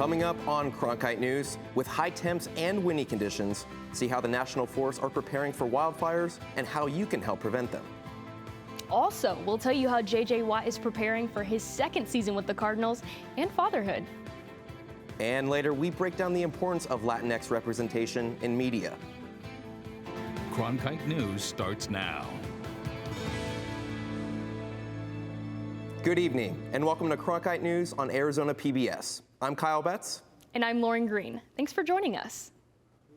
Coming up on Cronkite News, with high temps and windy conditions, see how the National Forests are preparing for wildfires and how you can help prevent them. Also, we'll tell you how J.J. Watt is preparing for his second season with the Cardinals and fatherhood. And later, we break down the importance of Latinx representation in media. Cronkite News starts now. Good evening, and welcome to Cronkite News on Arizona PBS. I'm Kyle Betts. And I'm Lauren Green. Thanks for joining us.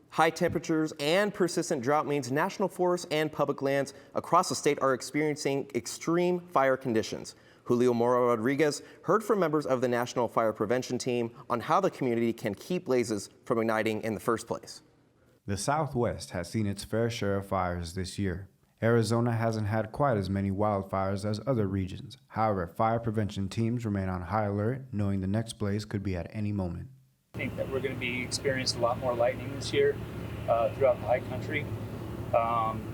High temperatures and persistent drought means national forests and public lands across the state are experiencing extreme fire conditions. Julio Mora Rodriguez heard from members of the National Fire Prevention Team on how the community can keep blazes from igniting in the first place. The Southwest has seen its fair share of fires this year. Arizona hasn't had quite as many wildfires as other regions. However, fire prevention teams remain on high alert, knowing the next blaze could be at any moment. I think that we're going to be experiencing a lot more lightning this year throughout the high country.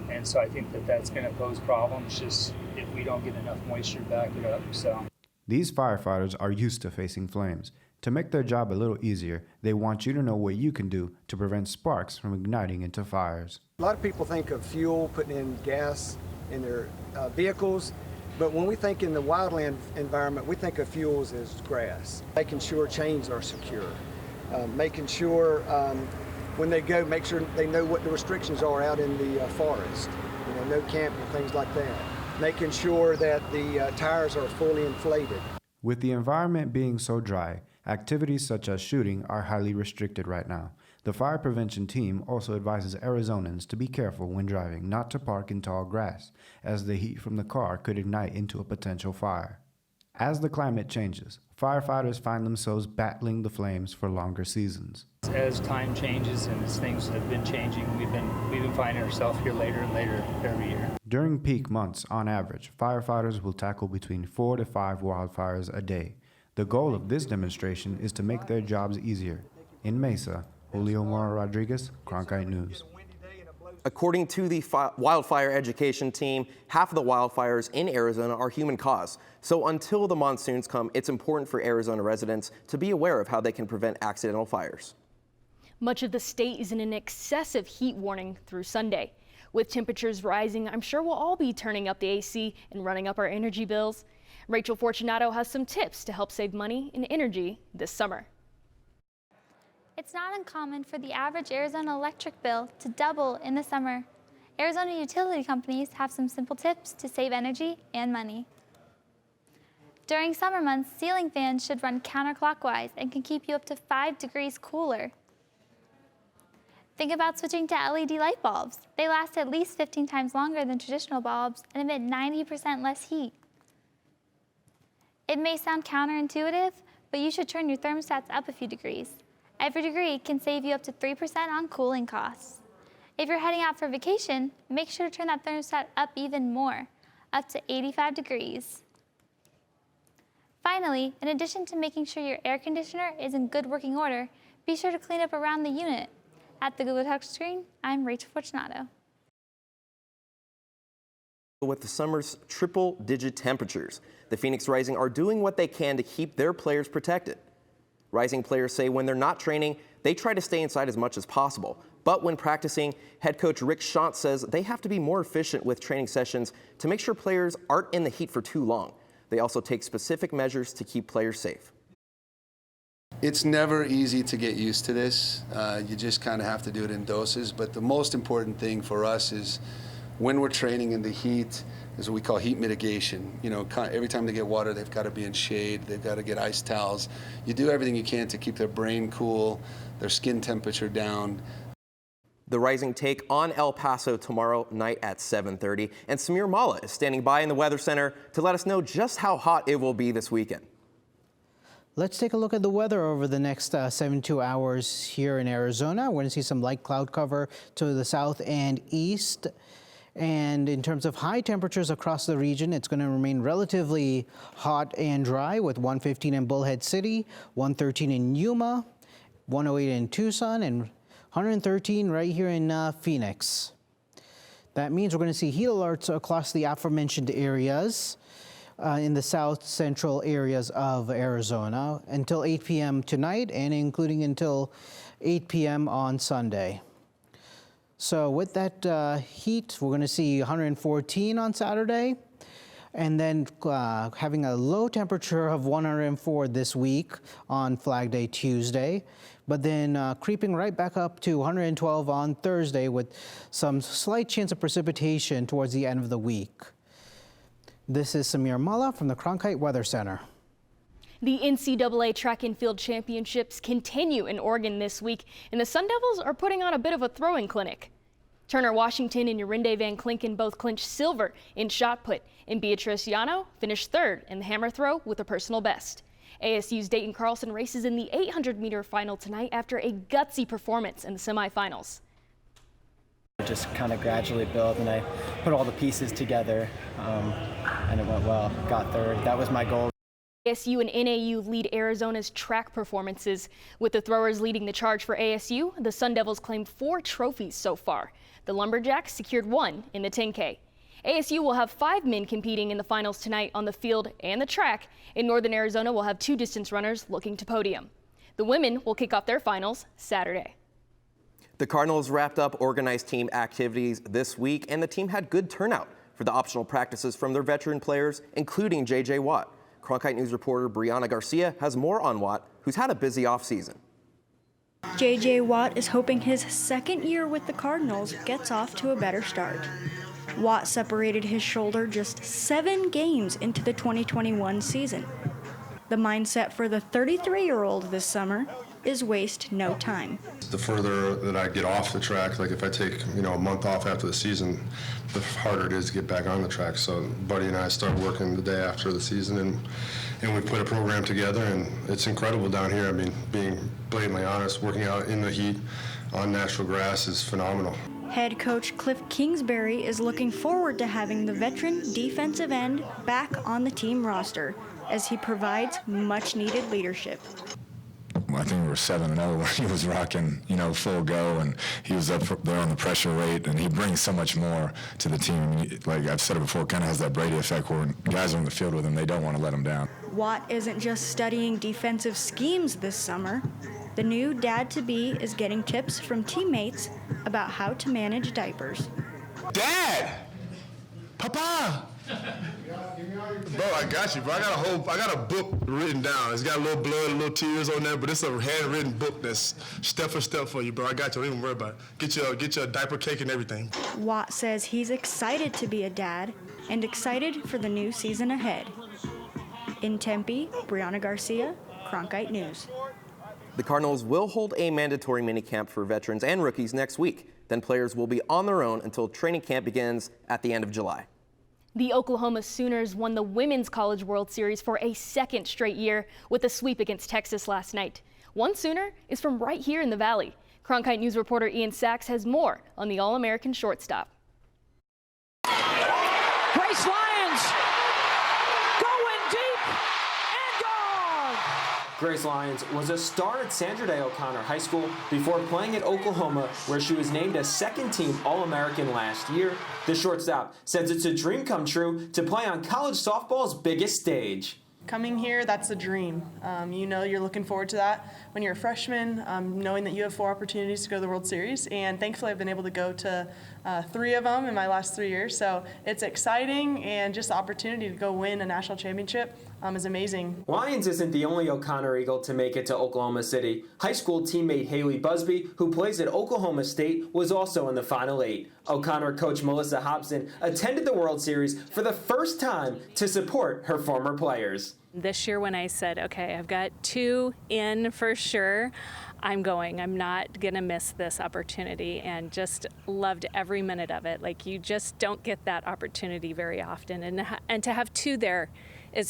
And so I think that that's going to pose problems just if we don't get enough moisture to back it up. So these firefighters are used to facing flames. To make their job a little easier, they want you to know what you can do to prevent sparks from igniting into fires. A lot of people think of fuel, putting in gas in their vehicles, but when we think in the wildland environment, we think of fuels as grass. Making sure chains are secure, making sure when they go, make sure they know what the restrictions are out in the forest, no camping, things like that. Making sure that the tires are fully inflated. With the environment being so dry, activities such as shooting are highly restricted right now. The fire prevention team also advises Arizonans to be careful when driving, not to park in tall grass, as the heat from the car could ignite into a potential fire. As the climate changes, firefighters find themselves battling the flames for longer seasons. as time changes and as things have been changing, we've been finding ourselves here later and later every year. During peak months, on average, firefighters will tackle between 4 to 5 wildfires a day. The goal of this demonstration is to make their jobs easier. In Mesa, Julio Mora Rodriguez, Cronkite News. According to the wildfire education team, half of the wildfires in Arizona are human caused. So until the monsoons come, it's important for Arizona residents to be aware of how they can prevent accidental fires. Much of the state is in an excessive heat warning through Sunday. With temperatures rising, I'm sure we'll all be turning up the AC and running up our energy bills. Rachel Fortunato has some tips to help save money and energy this summer. It's not uncommon for the average Arizona electric bill to double in the summer. Arizona utility companies have some simple tips to save energy and money. During summer months, ceiling fans should run counterclockwise and can keep you up to 5 degrees cooler. Think about switching to LED light bulbs. They last at least 15 times longer than traditional bulbs and emit 90% less heat. It may sound counterintuitive, but you should turn your thermostats up a few degrees. Every degree can save you up to 3% on cooling costs. If you're heading out for vacation, make sure to turn that thermostat up even more, up to 85 degrees. Finally, in addition to making sure your air conditioner is in good working order, be sure to clean up around the unit. At the Google touchscreen, I'm Rachel Fortunato. With the summer's triple-digit temperatures, the Phoenix Rising are doing what they can to keep their players protected. Rising players say when they're not training, they try to stay inside as much as possible. But when practicing, head coach Rick Schantz says they have to be more efficient with training sessions to make sure players aren't in the heat for too long. They also take specific measures to keep players safe. It's never easy to get used to this. You just kind of have to do it in doses. But the most important thing for us is when we're training in the heat is what we call heat mitigation. You know, every time they get water, they've got to be in shade. They've got to get ice towels. You do everything you can to keep their brain cool, their skin temperature down. The Rising take on El Paso tomorrow night at 7:30. And Samir Mala is standing by in the Weather Center to let us know just how hot it will be this weekend. Let's take a look at the weather over the next 72 hours here in Arizona. We're going to see some light cloud cover to the south and east. And in terms of high temperatures across the region, it's going to remain relatively hot and dry with 115 in Bullhead City, 113 in Yuma, 108 in Tucson, and 113 right here in Phoenix. That means we're going to see heat alerts across the aforementioned areas. in the south central areas of Arizona until 8 p.m. tonight and including until 8 p.m. on Sunday. So with that heat, we're going to see 114 on Saturday, and then having a low temperature of 104 this week on Flag Day Tuesday, but then creeping right back up to 112 on Thursday with some slight chance of precipitation towards the end of the week. This is Samir Mullah from the Cronkite Weather Center. The NCAA Track and Field Championships continue in Oregon this week, and the Sun Devils are putting on a bit of a throwing clinic. Turner Washington and Yorinde Van Klinken both clinched silver in shot put, and Beatrice Yano finished third in the hammer throw with a personal best. ASU's Dayton CARLSON races in the 800-meter final tonight after a gutsy performance in the semifinals. Just kind of gradually build, and I put all the pieces together, and it went well. Got third. That was my goal. ASU and NAU lead Arizona's track performances. With the throwers leading the charge for ASU, the Sun Devils claimed 4 trophies so far. The Lumberjacks secured 1 in the 10K. ASU will have 5 men competing in the finals tonight on the field and the track. In Northern Arizona, we'll have 2 distance runners looking to podium. The women will kick off their finals Saturday. The Cardinals wrapped up organized team activities this week, and the team had good turnout for the optional practices from their veteran players, including J.J. Watt. Cronkite News reporter Brianna Garcia has more on Watt, who's had a busy offseason. J.J. Watt is hoping his second year with the Cardinals gets off to a better start. Watt separated his shoulder just 7 games into the 2021 season. The mindset for the 33-year-old this summer is waste no time. The further that I get off the track, like if I take, a month off after the season, the harder it is to get back on the track. So Buddy and I start working the day after the season, and we put a program together, and it's incredible down here. I mean, being blatantly honest, working out in the heat on natural grass is phenomenal. Head coach Cliff Kingsbury is looking forward to having the veteran defensive end back on the team roster as he provides much-needed leadership. I think we were 7-0 when he was rocking, full go, and he was up there on the pressure rate, and he brings so much more to the team. I mean, like I've said it before, it kind of has that Brady effect where when guys are on the field with him, they don't want to let him down. Watt isn't just studying defensive schemes this summer. The new dad-to-be is getting tips from teammates about how to manage diapers. Dad! Papa! Bro, I got you, bro. I got a book written down. It's got a little blood, a little tears on there, but it's a handwritten book that's step for step for you, bro. I got you. Don't even worry about it. Get your diaper cake and everything. Watt says he's excited to be a dad and excited for the new season ahead. In Tempe, Brianna Garcia, Cronkite News. The Cardinals will hold a mandatory minicamp for veterans and rookies next week. Then players will be on their own until training camp begins at the end of July. The Oklahoma Sooners won the Women's College World Series for a 2nd straight year with a sweep against Texas last night. One Sooner is from right here in the Valley. Cronkite News reporter Ian Sachs has more on the All-American shortstop. Grace Lyons going deep and gone. Grace Lyons was a star at Sandra Day O'Connor High School before playing at Oklahoma, where she was named a 2nd-team All-American last year. The shortstop says it's a dream come true to play on college softball's biggest stage. Coming here, that's a dream. You're looking forward to that when you're a freshman, knowing that you have 4 opportunities to go to the World Series, and thankfully I've been able to go to 3 of them in my last 3 years. So it's exciting, and just the opportunity to go win a national championship is amazing. Lyons isn't the only O'Connor Eagle to make it to Oklahoma City. High school teammate Haley Busby, who plays at Oklahoma State, was also in the Final 8. O'Connor coach Melissa Hobson attended the World Series for the first time to support her former players. This year when I said, okay, I've got 2 in for sure, I'm going. I'm not going to miss this opportunity, and just loved every minute of it. Like, you just don't get that opportunity very often, and to have 2 there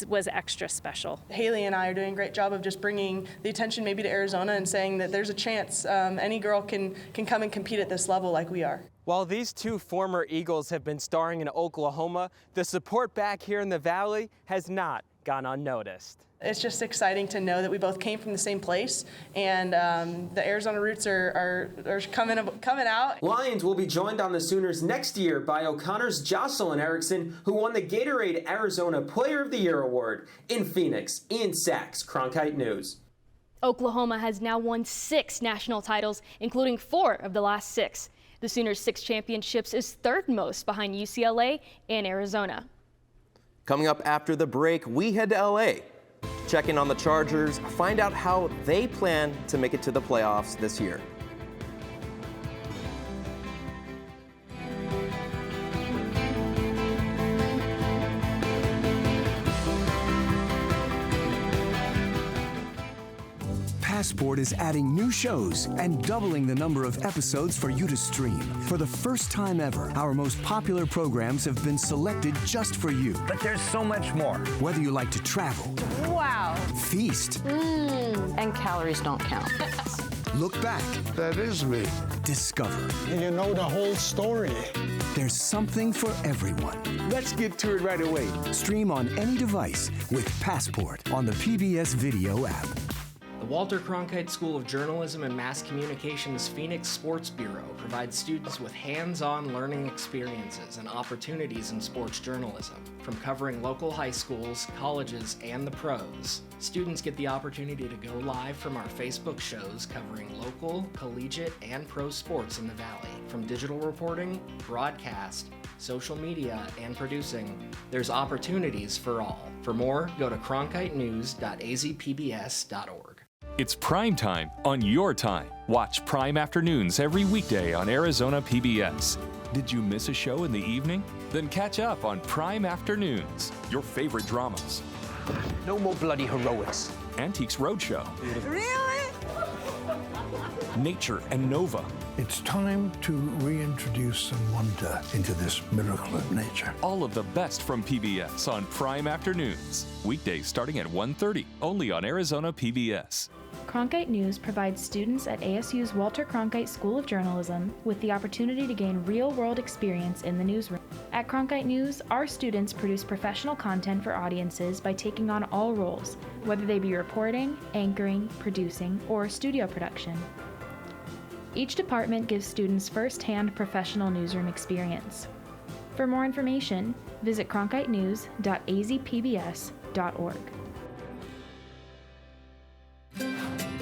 was extra special. Haley and I are doing a great job of just bringing the attention maybe to Arizona and saying that there's a chance any girl can come and compete at this level like we are. While these 2 former Eagles have been starring in Oklahoma, the support back here in the Valley has not gone unnoticed. It's just exciting to know that we both came from the same place, and the Arizona roots are coming out. Lions will be joined on the Sooners next year by O'Connor's JOCELYN ERICKSON, who won the Gatorade Arizona Player of the Year award. In Phoenix, Ian Sachs, Cronkite News. Oklahoma has now won 6 national titles, including 4 of the last 6. The Sooners' 6 championships is third most behind UCLA and Arizona. Coming up after the break, we head to LA. Check in on the Chargers, find out how they plan to make it to the playoffs this year. Passport is adding new shows and doubling the number of episodes for you to stream. For the first time ever, our most popular programs have been selected just for you. But there's so much more. Whether you like to travel, wow, feast, and calories don't count. Look back. That is me. Discover. You know the whole story. There's something for everyone. Let's get to it right away. Stream on any device with Passport on the PBS Video app. The Walter Cronkite School of Journalism and Mass Communications Phoenix Sports Bureau provides students with hands-on learning experiences and opportunities in sports journalism. From covering local high schools, colleges, and the pros, students get the opportunity to go live from our Facebook shows covering local, collegiate, and pro sports in the Valley. From digital reporting, broadcast, social media, and producing, there's opportunities for all. For more, go to cronkitenews.azpbs.org. It's prime time on your time. Watch Prime Afternoons every weekday on Arizona PBS. Did you miss a show in the evening? Then catch up on Prime Afternoons, your favorite dramas. No more bloody heroics. Antiques Roadshow. Really? Nature and Nova. It's time to reintroduce some wonder into this miracle of nature. All of the best from PBS on Prime Afternoons. Weekdays starting at 1:30, only on Arizona PBS. Cronkite News provides students at ASU's Walter Cronkite School of Journalism with the opportunity to gain real-world experience in the newsroom. At Cronkite News, our students produce professional content for audiences by taking on all roles, whether they be reporting, anchoring, producing, or studio production. Each department gives students first-hand professional newsroom experience. For more information, visit cronkitenews.azpbs.org.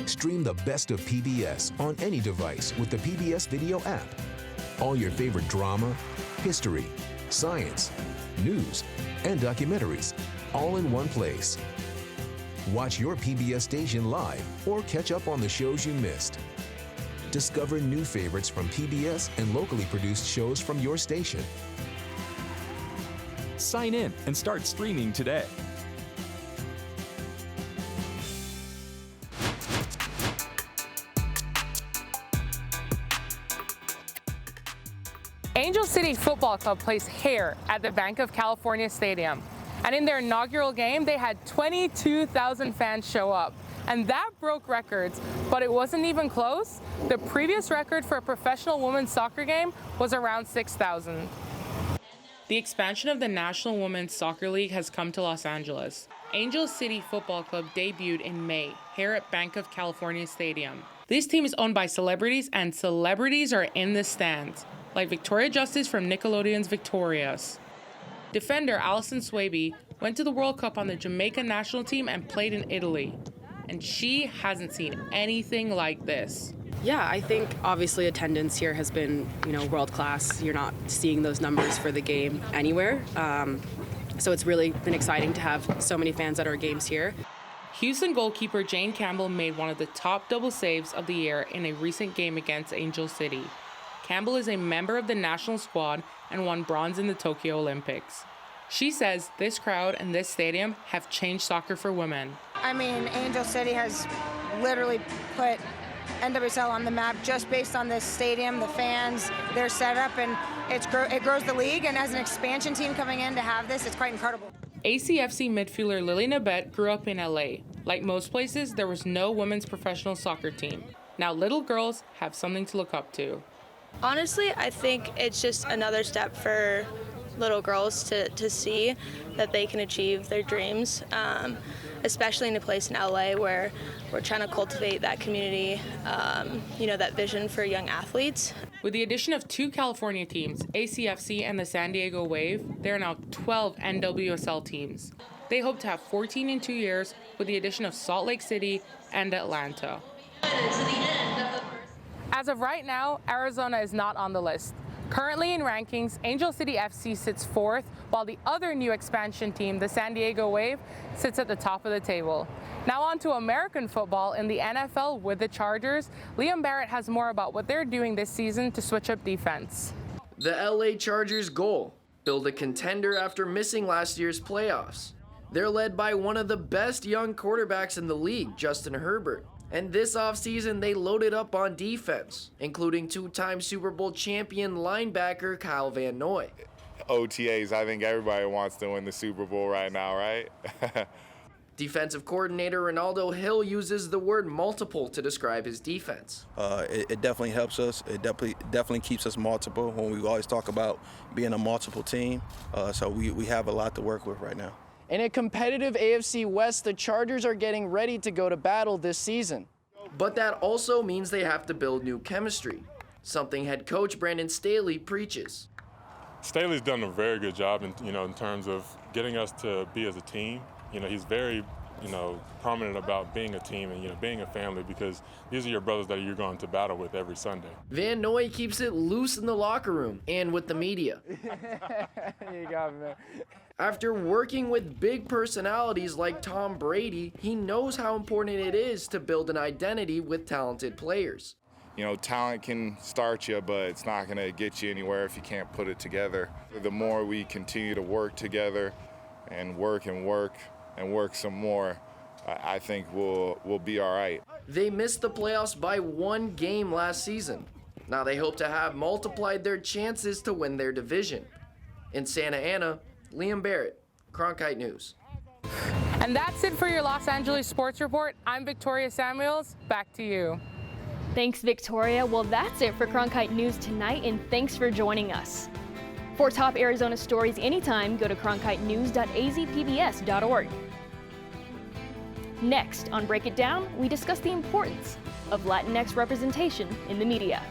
Stream the best of PBS on any device with the PBS Video app. All your favorite drama, history, science, news, and documentaries, all in one place. Watch your PBS station live or catch up on the shows you missed. Discover new favorites from PBS and locally produced shows from your station. Sign in and start streaming today. Angel City Football Club plays here at the Bank of California Stadium. And in their inaugural game, they had 22,000 fans show up. And that broke records, but it wasn't even close. The previous record for a professional women's soccer game was around 6,000. The expansion of the National Women's Soccer League has come to Los Angeles. Angel City Football Club debuted in May here at Bank of California Stadium. This team is owned by celebrities, and celebrities are in the stands, like Victoria Justice from Nickelodeon's Victorious. Defender Alison Swaby went to the World Cup on the Jamaica national team and played in Italy. And she hasn't seen anything like this. Yeah, I think obviously attendance here has been, world class. You're not seeing those numbers for the game anywhere. So it's really been exciting to have so many fans at our games here. Houston goalkeeper Jane Campbell made one of the top double saves of the year in a recent game against Angel City. Campbell is a member of the national squad and won bronze in the Tokyo Olympics. She says this crowd and this stadium have changed soccer for women. I mean, Angel City has literally put NWSL on the map just based on this stadium, the fans, their setup, and it grows the league. And as an expansion team coming in to have this, it's quite incredible. ACFC midfielder Lily Nabet grew up in LA. Like most places, there was no women's professional soccer team. Now little girls have something to look up to. Honestly, I think it's just another step for little girls to see that they can achieve their dreams. especially in a place in LA where we're trying to cultivate that community, that vision for young athletes. With the addition of 2 California teams, ACFC and the San Diego Wave, there are now 12 NWSL teams. They hope to have 14 in 2 years with the addition of Salt Lake City and Atlanta. As of right now, Arizona is not on the list. Currently in rankings, Angel City FC sits 4th, while the other new expansion team, the San Diego Wave, sits at the top of the table. Now on to American football in the NFL with the Chargers. Liam Barrett has more about what they're doing this season to switch up defense. The LA Chargers' goal: build a contender after missing last year's playoffs. They're led by one of the best young quarterbacks in the league, Justin Herbert. And this offseason, they loaded up on defense, including 2-time Super Bowl champion linebacker Kyle Van Noy. OTAs, I think everybody wants to win the Super Bowl right now, right? Defensive coordinator Renaldo Hill uses the word multiple to describe his defense. It definitely helps us. It definitely keeps us multiple when we always talk about being a multiple team. So we have a lot to work with right now. In a competitive AFC West, the Chargers are getting ready to go to battle this season. But that also means they have to build new chemistry, something head coach Brandon Staley preaches. Staley's done a very good job in terms of getting us to be as a team. He's very, prominent about being a team and, being a family, because these are your brothers that you're going to battle with every Sunday. Van Noy keeps it loose in the locker room and with the media. You got me, man. After working with big personalities like Tom Brady, he knows how important it is to build an identity with talented players. Talent can start you, but it's not going to get you anywhere if you can't put it together. The more we continue to work together and work some more, I think we'll be all right. They missed the playoffs by 1 game last season. Now they hope to have multiplied their chances to win their division. In Santa Ana, Liam Barrett, Cronkite News. And that's it for your Los Angeles Sports Report. I'm Victoria Samuels. Back to you. Thanks, Victoria. Well, that's it for Cronkite News tonight, and thanks for joining us. For top Arizona stories anytime, go to cronkitenews.azpbs.org. Next on Break It Down, we discuss the importance of Latinx representation in the media.